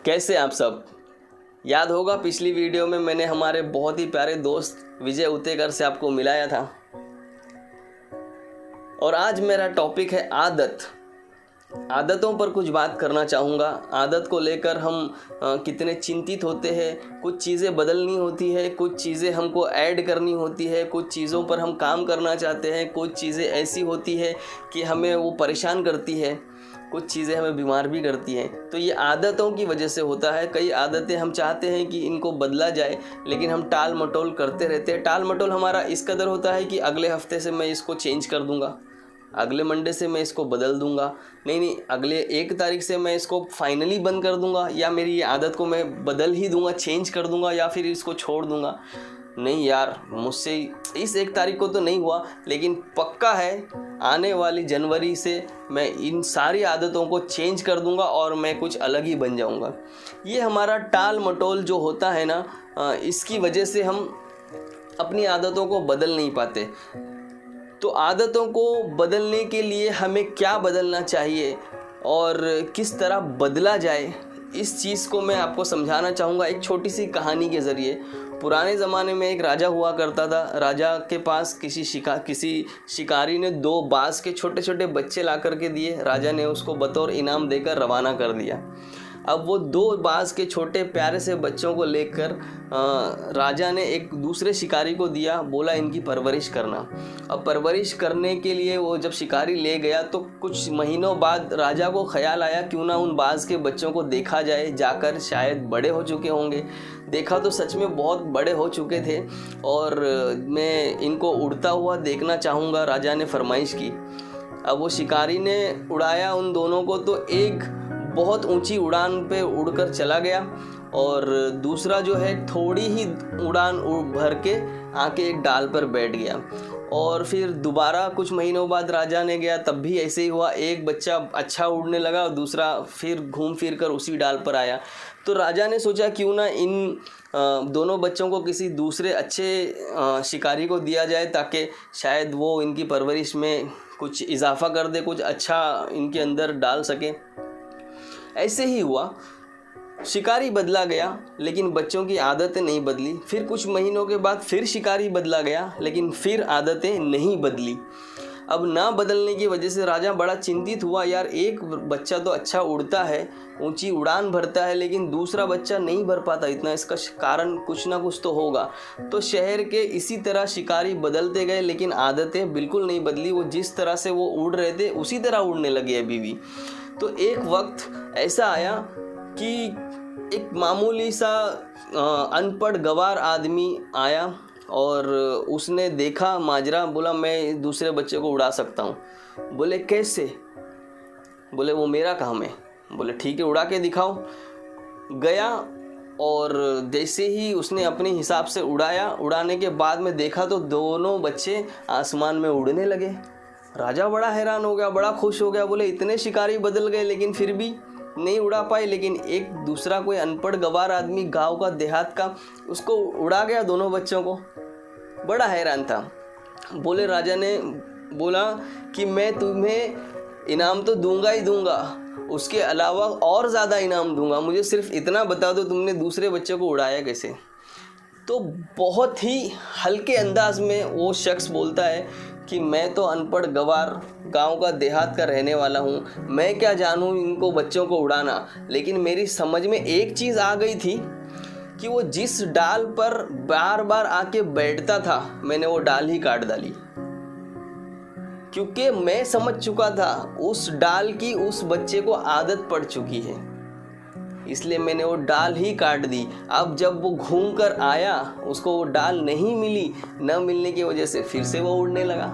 कैसे आप सब। याद होगा पिछली वीडियो में मैंने हमारे बहुत ही प्यारे दोस्त विजय उतेकर से आपको मिलाया था और आज मेरा टॉपिक है आदतों पर कुछ बात करना चाहूँगा। आदत को लेकर हम कितने चिंतित होते हैं। कुछ चीज़ें बदलनी होती है, कुछ चीज़ें हमको ऐड करनी होती है, कुछ चीज़ों पर हम काम करना चाहते हैं, कुछ चीज़ें ऐसी होती है कि हमें वो परेशान करती है, कुछ चीज़ें हमें बीमार भी करती हैं। तो ये आदतों की वजह से होता है। कई आदतें हम चाहते हैं कि इनको बदला जाए, लेकिन हम टाल मटोल करते रहते हैं। टाल मटोल हमारा इस कदर होता है कि अगले हफ्ते से मैं इसको चेंज कर दूंगा, अगले मंडे से मैं इसको बदल दूंगा, नहीं अगले 1 तारीख से मैं इसको फाइनली बंद कर दूंगा, या मेरी ये आदत को मैं बदल ही दूंगा, चेंज कर दूंगा, या फिर इसको छोड़ दूंगा। नहीं यार, मुझसे इस 1 तारीख को तो नहीं हुआ, लेकिन पक्का है आने वाली जनवरी से मैं इन सारी आदतों को चेंज कर दूंगा और मैं कुछ अलग ही बन जाऊंगा। ये हमारा टाल मटोल जो होता है ना, इसकी वजह से हम अपनी आदतों को बदल नहीं पाते। तो आदतों को बदलने के लिए हमें क्या बदलना चाहिए और किस तरह बदला जाए, इस चीज़ को मैं आपको समझाना चाहूँगा एक छोटी सी कहानी के ज़रिए। पुराने ज़माने में एक राजा हुआ करता था। राजा के पास किसी शिकारी ने 2 बाज़ के छोटे छोटे बच्चे ला कर के दिए। राजा ने उसको बतौर इनाम देकर रवाना कर दिया। अब वो 2 बाज़ के छोटे प्यारे से बच्चों को लेकर राजा ने एक दूसरे शिकारी को दिया, बोला इनकी परवरिश करना। अब परवरिश करने के लिए वो जब शिकारी ले गया तो कुछ महीनों बाद राजा को ख्याल आया क्यों ना उन बाज़ के बच्चों को देखा जाए, जाकर शायद बड़े हो चुके होंगे। देखा तो सच में बहुत बड़े हो चुके थे और मैं इनको उड़ता हुआ देखना चाहूँगा, राजा ने फरमाइश की। अब वो शिकारी ने उड़ाया उन दोनों को, तो एक बहुत ऊंची उड़ान पे उड़कर चला गया और दूसरा जो है थोड़ी ही उड़ान भर के आके एक डाल पर बैठ गया। और फिर दोबारा कुछ महीनों बाद राजा ने गया, तब भी ऐसे ही हुआ। एक बच्चा अच्छा उड़ने लगा और दूसरा फिर घूम फिर कर उसी डाल पर आया। तो राजा ने सोचा क्यों ना इन दोनों बच्चों को किसी दूसरे अच्छे शिकारी को दिया जाए, ताकि शायद वो इनकी परवरिश में कुछ इजाफा कर दे, कुछ अच्छा इनके अंदर डाल सके। ऐसे ही हुआ, शिकारी बदला गया लेकिन बच्चों की आदतें नहीं बदली। फिर कुछ महीनों के बाद फिर शिकारी बदला गया, लेकिन फिर आदतें नहीं बदली। अब ना बदलने की वजह से राजा बड़ा चिंतित हुआ। यार, एक बच्चा तो अच्छा उड़ता है, ऊंची उड़ान भरता है, लेकिन दूसरा बच्चा नहीं भर पाता इतना, इसका कारण कुछ ना कुछ तो होगा। तो शहर के इसी तरह शिकारी बदलते गए, लेकिन आदतें बिल्कुल नहीं बदली। वो जिस तरह से वो उड़ रहे थे उसी तरह उड़ने लगे अभी भी। तो एक वक्त ऐसा आया कि एक मामूली सा अनपढ़ गवार आदमी आया और उसने देखा माजरा, बोला मैं दूसरे बच्चे को उड़ा सकता हूँ। बोले कैसे? बोले वो मेरा काम है। बोले ठीक है, उड़ा के दिखाओ। गया और जैसे ही उसने अपने हिसाब से उड़ाया, उड़ाने के बाद में देखा तो दोनों बच्चे आसमान में उड़ने लगे। राजा बड़ा हैरान हो गया, बड़ा खुश हो गया। बोले इतने शिकारी बदल गए लेकिन फिर भी नहीं उड़ा पाए। लेकिन एक दूसरा कोई अनपढ़ गवार आदमी गांव का, देहात का, उसको उड़ा गया दोनों बच्चों को। बड़ा हैरान था। बोले राजा ने बोला कि मैं तुम्हें इनाम तो दूंगा ही दूंगा, उसके अलावा और ज़्यादा इनाम दूंगा, मुझे सिर्फ इतना बता दो तुमने दूसरे बच्चे को उड़ाया कैसे। तो बहुत ही हल्के अंदाज में वो शख्स बोलता है कि मैं तो अनपढ़ गवार गांव का, देहात का रहने वाला हूँ, मैं क्या जानूँ इनको बच्चों को उड़ाना। लेकिन मेरी समझ में एक चीज़ आ गई थी कि वो जिस डाल पर बार बार आके बैठता था, मैंने वो डाल ही काट डाली, क्योंकि मैं समझ चुका था उस डाल की उस बच्चे को आदत पड़ चुकी है, इसलिए मैंने वो डाल ही काट दी। अब जब वो घूम कर आया, उसको वो डाल नहीं मिली, न मिलने की वजह से फिर से वो उड़ने लगा।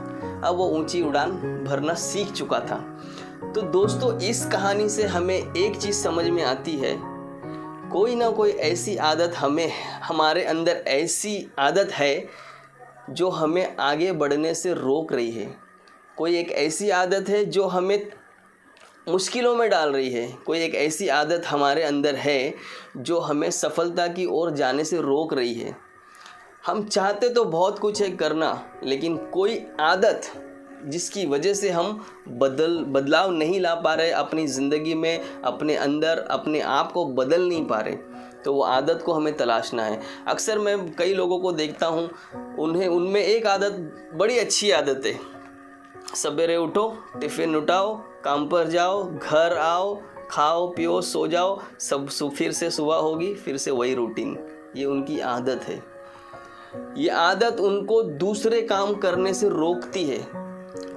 अब वो ऊंची उड़ान भरना सीख चुका था। तो दोस्तों, इस कहानी से हमें एक चीज़ समझ में आती है, कोई ना कोई ऐसी आदत हमारे अंदर ऐसी आदत है जो हमें आगे बढ़ने से रोक रही है। कोई एक ऐसी आदत है जो हमें मुश्किलों में डाल रही है। कोई एक ऐसी आदत हमारे अंदर है जो हमें सफलता की ओर जाने से रोक रही है। हम चाहते तो बहुत कुछ है करना, लेकिन कोई आदत जिसकी वजह से हम बदलाव नहीं ला पा रहे अपनी ज़िंदगी में, अपने अंदर अपने आप को बदल नहीं पा रहे, तो वो आदत को हमें तलाशना है। अक्सर मैं कई लोगों को देखता हूँ, उनमें एक आदत बड़ी अच्छी आदत है, सवेरे उठो, टिफ़िन उठाओ, काम पर जाओ, घर आओ, खाओ पियो, सो जाओ, फिर से सुबह होगी, फिर से वही रूटीन। ये उनकी आदत है। ये आदत उनको दूसरे काम करने से रोकती है,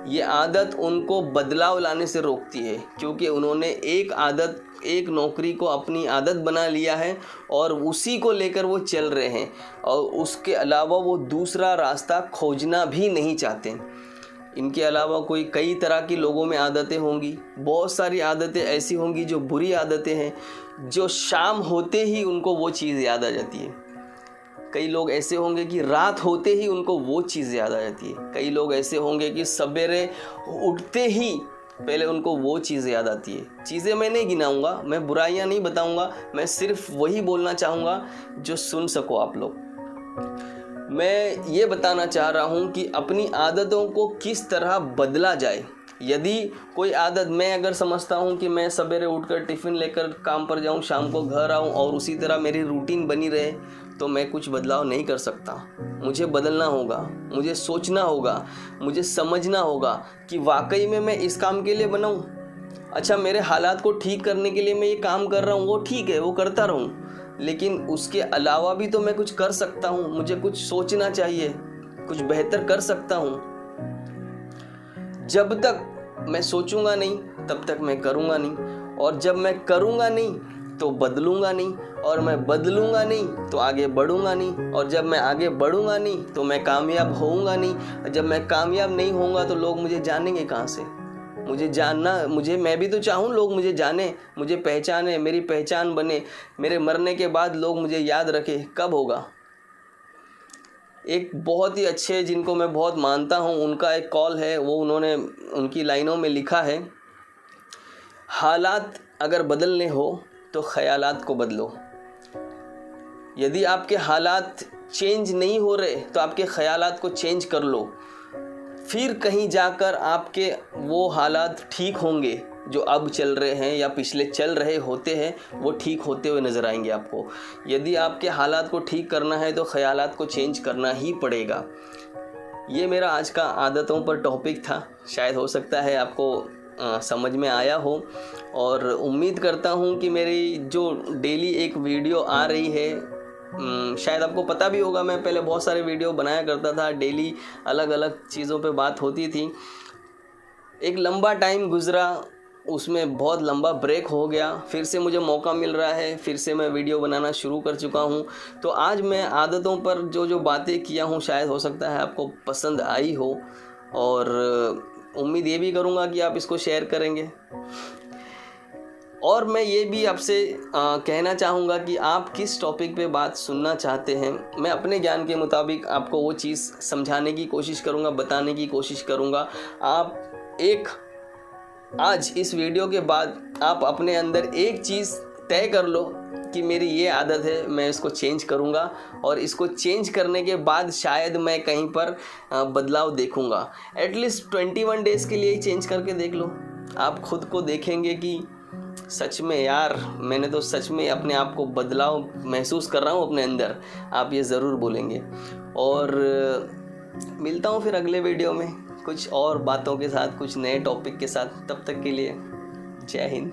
ये आदत उनको बदलाव लाने से रोकती है, क्योंकि उन्होंने एक नौकरी को अपनी आदत बना लिया है और उसी को लेकर वो चल रहे हैं, और उसके अलावा वो दूसरा रास्ता खोजना भी नहीं चाहते। इनके अलावा कई तरह की लोगों में आदतें होंगी, बहुत सारी आदतें ऐसी होंगी जो बुरी आदतें हैं, जो शाम होते ही उनको वो चीज़ याद आ जाती है। कई लोग ऐसे होंगे कि रात होते ही उनको वो चीज़ याद आ जाती है। कई लोग ऐसे होंगे कि सवेरे उठते ही पहले उनको वो चीज़ याद आती है। चीज़ें मैं नहीं गिनाऊंगा, मैं बुराइयां नहीं बताऊंगा, मैं सिर्फ वही बोलना चाहूँगा जो सुन सको आप लोग। मैं ये बताना चाह रहा हूँ कि अपनी आदतों को किस तरह बदला जाए। यदि कोई आदत, मैं अगर समझता हूँ कि मैं सवेरे उठकर टिफ़िन लेकर काम पर जाऊँ, शाम को घर आऊँ और उसी तरह मेरी रूटीन बनी रहे, तो मैं कुछ बदलाव नहीं कर सकता। मुझे बदलना होगा, मुझे सोचना होगा, मुझे समझना होगा कि वाकई में मैं इस काम के लिए बना हूँ। अच्छा, मेरे हालात को ठीक करने के लिए मैं ये काम कर रहा हूँ, वो ठीक है, वो करता रहूँ, लेकिन उसके अलावा भी तो मैं कुछ कर सकता हूँ। मुझे कुछ सोचना चाहिए, कुछ बेहतर कर सकता हूँ। जब तक मैं सोचूंगा नहीं तब तक मैं करूँगा नहीं, और जब मैं करूँगा नहीं तो बदलूंगा नहीं, और मैं बदलूंगा नहीं तो आगे बढ़ूंगा नहीं, और जब मैं आगे बढ़ूंगा नहीं तो मैं कामयाब होऊंगा नहीं। जब मैं कामयाब नहीं होऊंगा तो लोग मुझे जानेंगे कहाँ से? मैं भी तो चाहूँ लोग मुझे जाने, मुझे पहचाने, मेरी पहचान बने, मेरे मरने के बाद लोग मुझे याद रखें। कब होगा? एक बहुत ही अच्छे, जिनको मैं बहुत मानता हूँ, उनका एक कॉल है, वो उन्होंने उनकी लाइनों में लिखा है, हालात अगर बदलने हो तो ख्यालात को बदलो। यदि आपके हालात चेंज नहीं हो रहे तो आपके ख्यालात को चेंज कर लो, फिर कहीं जाकर आपके वो हालात ठीक होंगे जो अब चल रहे हैं या पिछले चल रहे होते हैं, वो ठीक होते हुए नज़र आएंगे आपको। यदि आपके हालात को ठीक करना है तो ख्यालात को चेंज करना ही पड़ेगा। ये मेरा आज का आदतों पर टॉपिक था। शायद हो सकता है आपको समझ में आया हो, और उम्मीद करता हूँ कि मेरी जो डेली एक वीडियो आ रही है, शायद आपको पता भी होगा, मैं पहले बहुत सारे वीडियो बनाया करता था, डेली अलग अलग चीज़ों पे बात होती थी। एक लंबा टाइम गुज़रा, उसमें बहुत लंबा ब्रेक हो गया, फिर से मुझे मौका मिल रहा है, फिर से मैं वीडियो बनाना शुरू कर चुका हूँ। तो आज मैं आदतों पर जो बातें किया हूँ, शायद हो सकता है आपको पसंद आई हो, और उम्मीद ये भी करूँगा कि आप इसको शेयर करेंगे। और मैं ये भी आपसे कहना चाहूँगा कि आप किस टॉपिक पे बात सुनना चाहते हैं। मैं अपने ज्ञान के मुताबिक आपको वो चीज़ समझाने की कोशिश करूँगा, बताने की कोशिश करूँगा। आप आज इस वीडियो के बाद आप अपने अंदर एक चीज़ तय कर लो कि मेरी ये आदत है, मैं इसको चेंज करूँगा, और इसको चेंज करने के बाद शायद मैं कहीं पर बदलाव देखूँगा। एटलीस्ट 21 डेज़ के लिए ही चेंज करके देख लो। आप खुद को देखेंगे कि सच में यार, मैंने तो सच में अपने आप को बदलाव महसूस कर रहा हूँ अपने अंदर। आप ये ज़रूर बोलेंगे। और मिलता हूँ फिर अगले वीडियो में कुछ और बातों के साथ, कुछ नए टॉपिक के साथ। तब तक के लिए जय हिंद।